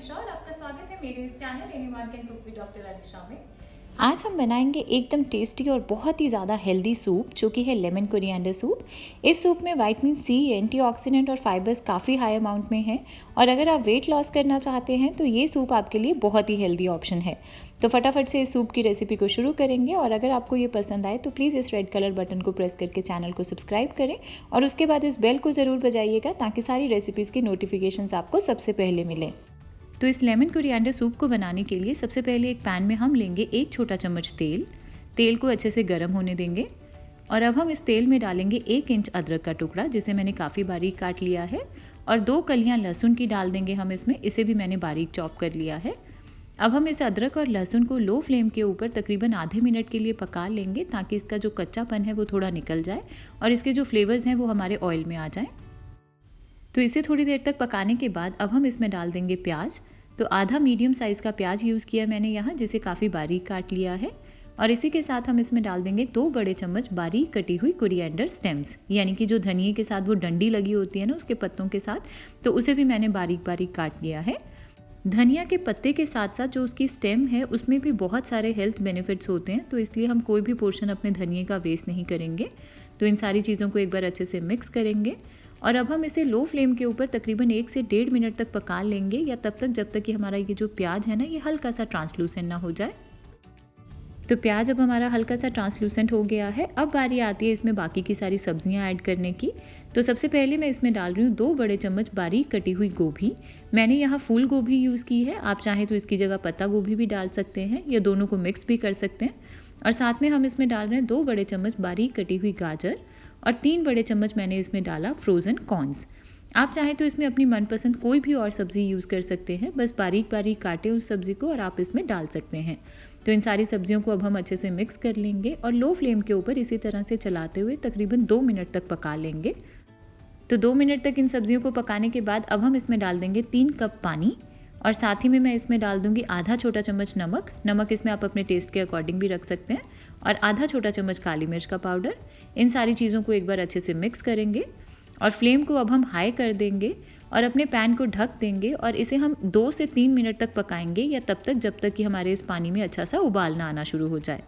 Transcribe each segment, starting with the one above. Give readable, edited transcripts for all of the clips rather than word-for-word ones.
राधिशा और आपका स्वागत है मेरे इस channel anyone can cook with doctor Radhisha में। आज हम बनाएंगे एकदम टेस्टी और बहुत ही ज़्यादा हेल्दी सूप जो कि है लेमन कोरिएंडर सूप। इस सूप में विटामिन सी, एंटीऑक्सीडेंट और फाइबर्स काफ़ी हाई अमाउंट में हैं और अगर आप वेट लॉस करना चाहते हैं तो ये सूप आपके लिए बहुत ही हेल्दी ऑप्शन है। तो फटाफट से इस सूप की रेसिपी को शुरू करेंगे और अगर आपको ये पसंद आए तो प्लीज़ इस रेड कलर बटन को प्रेस करके चैनल को सब्सक्राइब करें और उसके बाद इस बेल को ज़रूर बजाइएगा ताकि सारी रेसिपीज़ की नोटिफिकेशंस आपको सबसे पहले मिलें। तो इस लेमन कोरिएंडर सूप को बनाने के लिए सबसे पहले एक पैन में हम लेंगे 1 छोटा चम्मच तेल को अच्छे से गर्म होने देंगे और अब हम इस तेल में डालेंगे 1 इंच अदरक का टुकड़ा जिसे मैंने काफ़ी बारीक काट लिया है और 2 कलियां लहसुन की डाल देंगे हम इसमें, इसे भी मैंने बारीक चॉप कर लिया है। अब हम इस अदरक और लहसुन को लो फ्लेम के ऊपर तकरीबन आधे मिनट के लिए पका लेंगे ताकि इसका जो कच्चापन है वो थोड़ा निकल जाए और इसके जो फ्लेवर्स हैं वो हमारे ऑयल में आ जाएं। तो इसे थोड़ी देर तक पकाने के बाद अब हम इसमें डाल देंगे प्याज। तो आधा मीडियम साइज़ का प्याज यूज़ किया मैंने यहाँ, जिसे काफ़ी बारीक काट लिया है और इसी के साथ हम इसमें डाल देंगे 2 बड़े चम्मच बारीक कटी हुई कोरिएंडर स्टेम्स, यानी कि जो धनिए के साथ वो डंडी लगी होती है ना उसके पत्तों के साथ, तो उसे भी मैंने बारीक बारीक काट लिया है। धनिया के पत्ते के साथ साथ जो उसकी स्टेम है उसमें भी बहुत सारे हेल्थ बेनिफिट्स होते हैं, तो इसलिए हम कोई भी पोर्शन अपने धनिए का वेस्ट नहीं करेंगे। तो इन सारी चीज़ों को एक बार अच्छे से मिक्स करेंगे और अब हम इसे लो फ्लेम के ऊपर तकरीबन 1 से 1.5 मिनट तक पका लेंगे, या तब तक जब तक कि हमारा ये जो प्याज है ना ये हल्का सा ट्रांसलूसेंट ना हो जाए। तो प्याज अब हमारा हल्का सा ट्रांसलूसेंट हो गया है। अब बारी आती है इसमें बाकी की सारी सब्जियां ऐड करने की। तो सबसे पहले मैं इसमें डाल रही हूँ 2 बड़े चम्मच बारीक कटी हुई गोभी। मैंने यहाँ फूल गोभी यूज़ की है, आप चाहें तो इसकी जगह पत्ता गोभी भी डाल सकते हैं, या दोनों को मिक्स भी कर सकते हैं। और साथ में हम इसमें डाल रहे हैं 2 बड़े चम्मच बारीक कटी हुई गाजर और 3 बड़े चम्मच मैंने इसमें डाला फ्रोज़न कॉर्न्स। आप चाहें तो इसमें अपनी मनपसंद कोई भी और सब्ज़ी यूज़ कर सकते हैं, बस बारीक बारीक काटें उस सब्ज़ी को और आप इसमें डाल सकते हैं। तो इन सारी सब्जियों को अब हम अच्छे से मिक्स कर लेंगे और लो फ्लेम के ऊपर इसी तरह से चलाते हुए तकरीबन 2 मिनट तक पका लेंगे। तो 2 मिनट तक इन सब्जियों को पकाने के बाद अब हम इसमें डाल देंगे 3 कप पानी और साथ ही में मैं इसमें डाल दूंगी आधा छोटा चम्मच नमक इसमें आप अपने टेस्ट के अकॉर्डिंग भी रख सकते हैं, और आधा छोटा चम्मच काली मिर्च का पाउडर। इन सारी चीज़ों को एक बार अच्छे से मिक्स करेंगे और फ्लेम को अब हम हाई कर देंगे और अपने पैन को ढक देंगे और इसे हम 2 से 3 मिनट तक पकाएंगे, या तब तक जब तक कि हमारे इस पानी में अच्छा सा उबाल ना आना शुरू हो जाए।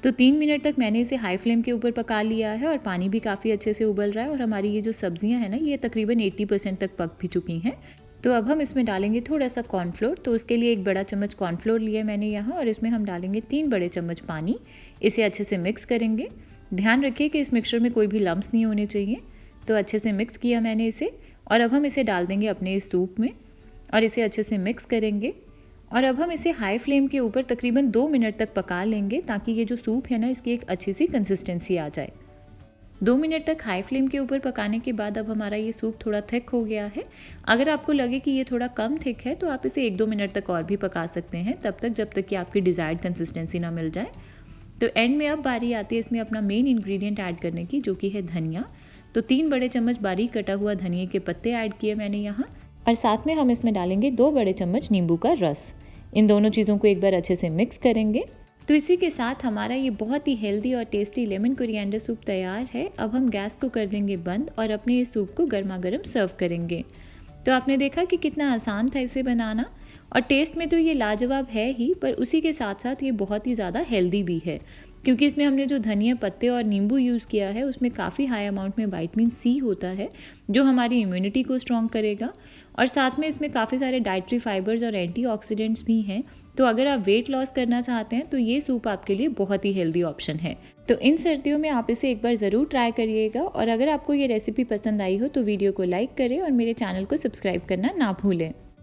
तो 3 मिनट तक मैंने इसे हाई फ्लेम के ऊपर पका लिया है और पानी भी काफ़ी अच्छे से उबल रहा है और हमारी ये जो सब्जियां हैं ना ये तकरीबन 80% तक पक भी चुकी हैं। तो अब हम इसमें डालेंगे थोड़ा सा कॉर्नफ्लोर। तो उसके लिए 1 बड़ा चम्मच कॉर्नफ्लोर लिया मैंने यहाँ और इसमें हम डालेंगे 3 बड़े चम्मच पानी। इसे अच्छे से मिक्स करेंगे। ध्यान रखिए कि इस मिक्सचर में कोई भी लम्प्स नहीं होने चाहिए। तो अच्छे से मिक्स किया मैंने इसे और अब हम इसे डाल देंगे अपने इस सूप में और इसे अच्छे से मिक्स करेंगे और अब हम इसे हाई फ्लेम के ऊपर तकरीबन 2 मिनट तक पका लेंगे ताकि ये जो सूप है ना इसकी एक अच्छी सी कंसिस्टेंसी आ जाए। 2 मिनट तक हाई फ्लेम के ऊपर पकाने के बाद अब हमारा ये सूप थोड़ा थिक हो गया है। अगर आपको लगे कि ये थोड़ा कम थिक है तो आप इसे 1-2 मिनट तक और भी पका सकते हैं, तब तक जब तक कि आपकी डिज़ायर्ड कंसिस्टेंसी ना मिल जाए। तो एंड में अब बारी आती है इसमें अपना मेन इंग्रेडिएंट ऐड करने की, जो कि है धनिया। तो 3 बड़े चम्मच बारीक कटा हुआ धनिए के पत्ते ऐड किए मैंने यहाँ और साथ में हम इसमें डालेंगे 2 बड़े चम्मच नींबू का रस। इन दोनों चीज़ों को एक बार अच्छे से मिक्स करेंगे। तो इसी के साथ हमारा ये बहुत ही हेल्दी और टेस्टी लेमन कोरिएंडर सूप तैयार है। अब हम गैस को कर देंगे बंद और अपने इस सूप को गर्मा गर्म सर्व करेंगे। तो आपने देखा कि कितना आसान था इसे बनाना और टेस्ट में तो ये लाजवाब है ही, पर उसी के साथ साथ ये बहुत ही ज़्यादा हेल्दी भी है, क्योंकि इसमें हमने जो धनिया पत्ते और नींबू यूज़ किया है उसमें काफ़ी हाई अमाउंट में विटामिन सी होता है जो हमारी इम्यूनिटी को स्ट्रॉन्ग करेगा, और साथ में इसमें काफ़ी सारे डाइटरी फाइबर्स और एंटीऑक्सीडेंट्स भी हैं। तो अगर आप वेट लॉस करना चाहते हैं तो ये सूप आपके लिए बहुत ही हेल्दी ऑप्शन है। तो इन सर्दियों में आप इसे एक बार ज़रूर ट्राई करिएगा और अगर आपको ये रेसिपी पसंद आई हो तो वीडियो को लाइक करें और मेरे चैनल को सब्सक्राइब करना ना भूलें।